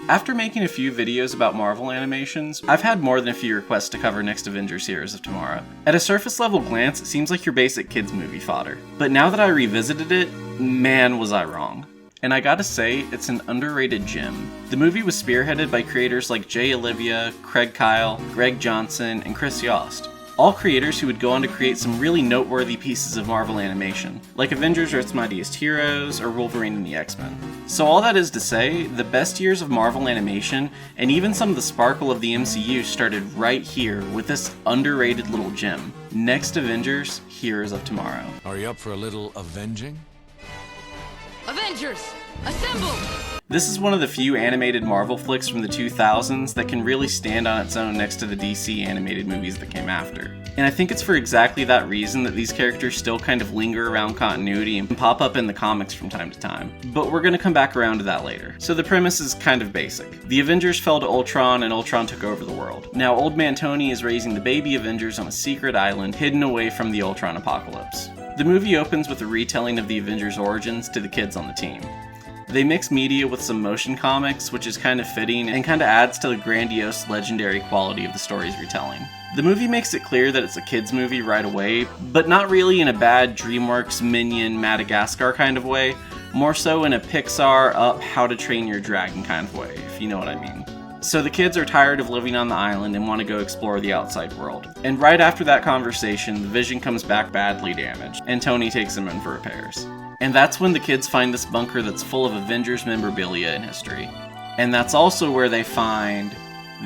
After making a few videos about Marvel animations, I've had more than a few requests to cover Next Avengers Heroes of Tomorrow. At a surface level glance, it seems like your basic kids movie fodder. But now that I revisited it, man was I wrong. And I gotta say, it's an underrated gem. The movie was spearheaded by creators like Jay Oliva, Craig Kyle, Greg Johnson, and Chris Yost. All creators who would go on to create some really noteworthy pieces of Marvel animation, like Avengers Earth's Mightiest Heroes or Wolverine and the X-Men. So all that is to say, the best years of Marvel animation, and even some of the sparkle of the MCU started right here with this underrated little gem, Next Avengers Heroes of Tomorrow. Are you up for a little avenging? Avengers, assemble! This is one of the few animated Marvel flicks from the 2000s that can really stand on its own next to the DC animated movies that came after. And I think it's for exactly that reason that these characters still kind of linger around continuity and pop up in the comics from time to time. But we're gonna come back around to that later. So the premise is kind of basic. The Avengers fell to Ultron and Ultron took over the world. Now Old Man Tony is raising the baby Avengers on a secret island hidden away from the Ultron apocalypse. The movie opens with a retelling of the Avengers' origins to the kids on the team. They mix media with some motion comics, which is kind of fitting and kind of adds to the grandiose, legendary quality of the story's retelling. The movie makes it clear that it's a kids movie right away, but not really in a bad DreamWorks, Minion, Madagascar kind of way, more so in a Pixar, Up, How to Train Your Dragon kind of way, if you know what I mean. So the kids are tired of living on the island and want to go explore the outside world. And right after that conversation, the Vision comes back badly damaged, and Tony takes him in for repairs. And that's when the kids find this bunker that's full of Avengers memorabilia and history. And that's also where they find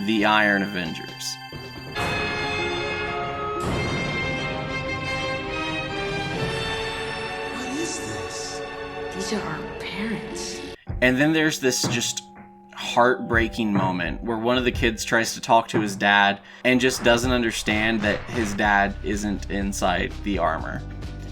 the Iron Avengers. What is this? These are our parents. And then there's this just heartbreaking moment where one of the kids tries to talk to his dad and just doesn't understand that his dad isn't inside the armor.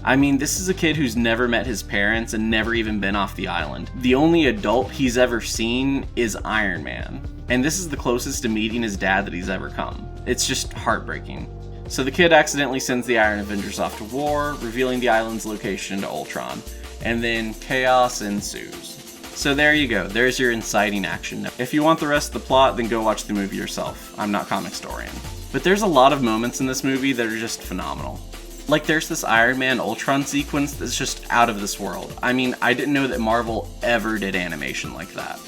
I mean, this is a kid who's never met his parents and never even been off the island. The only adult he's ever seen is Iron Man. And this is the closest to meeting his dad that he's ever come. It's just heartbreaking. So the kid accidentally sends the Iron Avengers off to war, revealing the island's location to Ultron. And then chaos ensues. So there you go, there's your inciting action. If you want the rest of the plot, then go watch the movie yourself. I'm not Comicstorian. But there's a lot of moments in this movie that are just phenomenal. Like there's this Iron Man Ultron sequence that's just out of this world. I mean, I didn't know that Marvel ever did animation like that.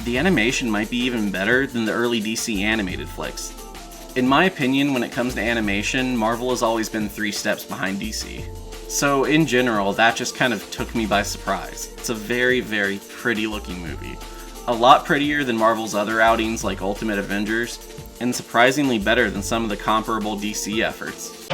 The animation might be even better than the early DC animated flicks. In my opinion, when it comes to animation, Marvel has always been 3 steps behind DC. So in general, that just kind of took me by surprise. It's a very, very pretty looking movie. A lot prettier than Marvel's other outings like Ultimate Avengers, and surprisingly better than some of the comparable DC efforts.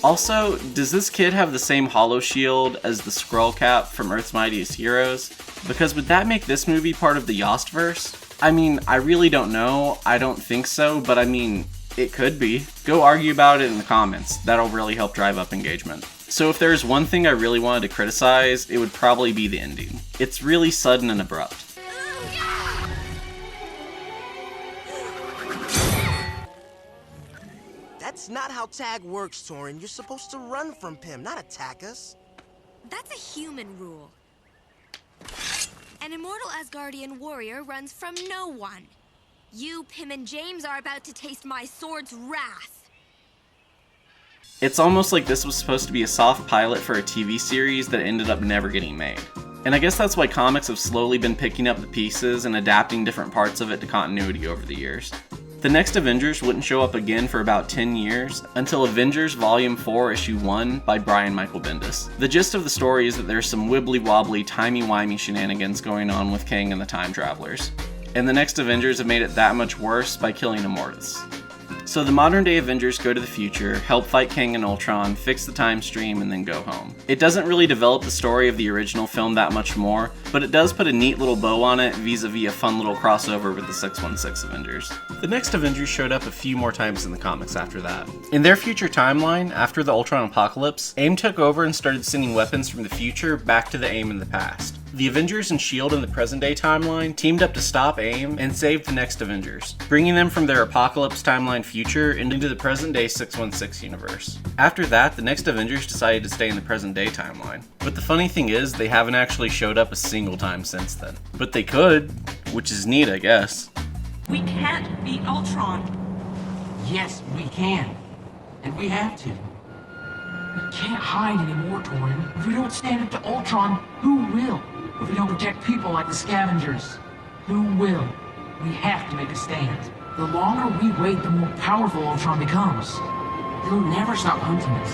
Also, does this kid have the same holo shield as the Skrull Cap from Earth's Mightiest Heroes? Because would that make this movie part of the Yostverse? I mean, I really don't know, I don't think so, but I mean, it could be. Go argue about it in the comments, that'll really help drive up engagement. So if there's one thing I really wanted to criticize, it would probably be the ending. It's really sudden and abrupt. That's not how tag works, Torin. You're supposed to run from Pym, not attack us. That's a human rule. An immortal Asgardian warrior runs from no one. You, Pym, and James are about to taste my sword's wrath. It's almost like this was supposed to be a soft pilot for a TV series that ended up never getting made. And I guess that's why comics have slowly been picking up the pieces and adapting different parts of it to continuity over the years. The Next Avengers wouldn't show up again for about 10 years, until Avengers Volume 4 Issue 1 by Brian Michael Bendis. The gist of the story is that there's some wibbly-wobbly, timey-wimey shenanigans going on with Kang and the Time Travelers. And the Next Avengers have made it that much worse by killing Immortus. So the modern day Avengers go to the future, help fight Kang and Ultron, fix the time stream, and then go home. It doesn't really develop the story of the original film that much more, but it does put a neat little bow on it vis-a-vis a fun little crossover with the 616 Avengers. The Next Avengers showed up a few more times in the comics after that. In their future timeline, after the Ultron apocalypse, AIM took over and started sending weapons from the future back to the AIM in the past. The Avengers and S.H.I.E.L.D. in the present-day timeline teamed up to stop AIM and save the Next Avengers, bringing them from their Apocalypse timeline future into the present-day 616 universe. After that, the Next Avengers decided to stay in the present-day timeline. But the funny thing is, they haven't actually showed up a single time since then. But they could, which is neat, I guess. We can't beat Ultron. Yes, we can. And we have to. We can't hide anymore, Torin. If we don't stand up to Ultron, who will? If we don't protect people like the Scavengers, who will? We have to make a stand. The longer we wait, the more powerful Ultron becomes. He'll never stop hunting us.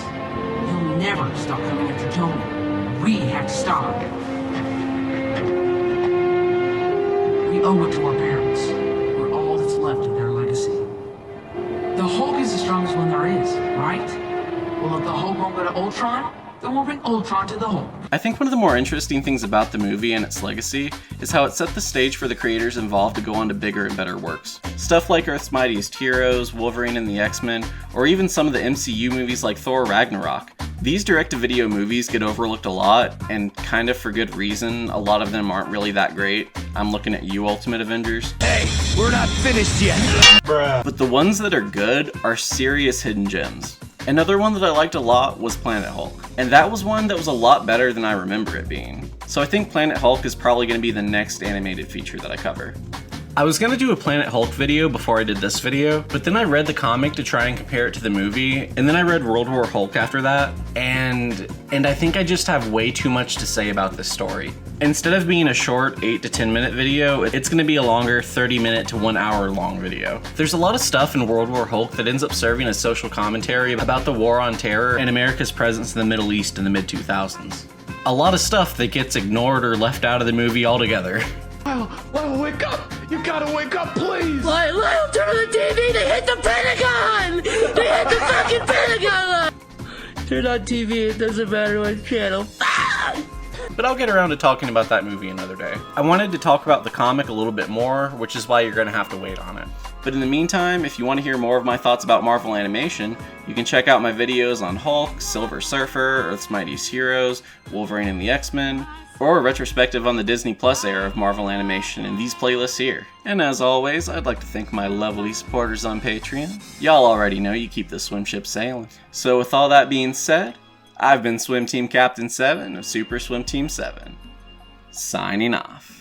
He'll never stop coming after Tony. We have to stop. We owe it to our parents. We're all that's left of their legacy. The Hulk is the strongest one there is, right? Well, if the Hulk won't go to Ultron, then we'll bring Ultron to the Hulk. I think one of the more interesting things about the movie and its legacy is how it set the stage for the creators involved to go on to bigger and better works. Stuff like Earth's Mightiest Heroes, Wolverine and the X-Men, or even some of the MCU movies like Thor Ragnarok. These direct-to-video movies get overlooked a lot, and kind of for good reason. A lot of them aren't really that great. I'm looking at you, Ultimate Avengers. Hey, we're not finished yet! Bruh. But the ones that are good are serious hidden gems. Another one that I liked a lot was Planet Hulk, and that was one that was a lot better than I remember it being. So I think Planet Hulk is probably going to be the next animated feature that I cover. I was going to do a Planet Hulk video before I did this video, but then I read the comic to try and compare it to the movie, and then I read World War Hulk after that, and I think I just have way too much to say about this story. Instead of being a short 8 to 10 minute video, it's going to be a longer 30 minute to 1 hour long video. There's a lot of stuff in World War Hulk that ends up serving as social commentary about the War on Terror and America's presence in the Middle East in the mid-2000s. A lot of stuff that gets ignored or left out of the movie altogether. Lyle, wake up! You gotta wake up, please! Lyle, turn on the TV! They hit the Pentagon! They hit the fucking Pentagon! Turn on TV, it doesn't matter what channel. But I'll get around to talking about that movie another day. I wanted to talk about the comic a little bit more, which is why you're going to have to wait on it. But in the meantime, if you want to hear more of my thoughts about Marvel animation, you can check out my videos on Hulk, Silver Surfer, Earth's Mightiest Heroes, Wolverine and the X-Men, or a retrospective on the Disney Plus era of Marvel animation in these playlists here. And as always, I'd like to thank my lovely supporters on Patreon. Y'all already know you keep the swim ship sailing. So with all that being said, I've been Swim Team Captain 7 of Super Swim Team 7, signing off.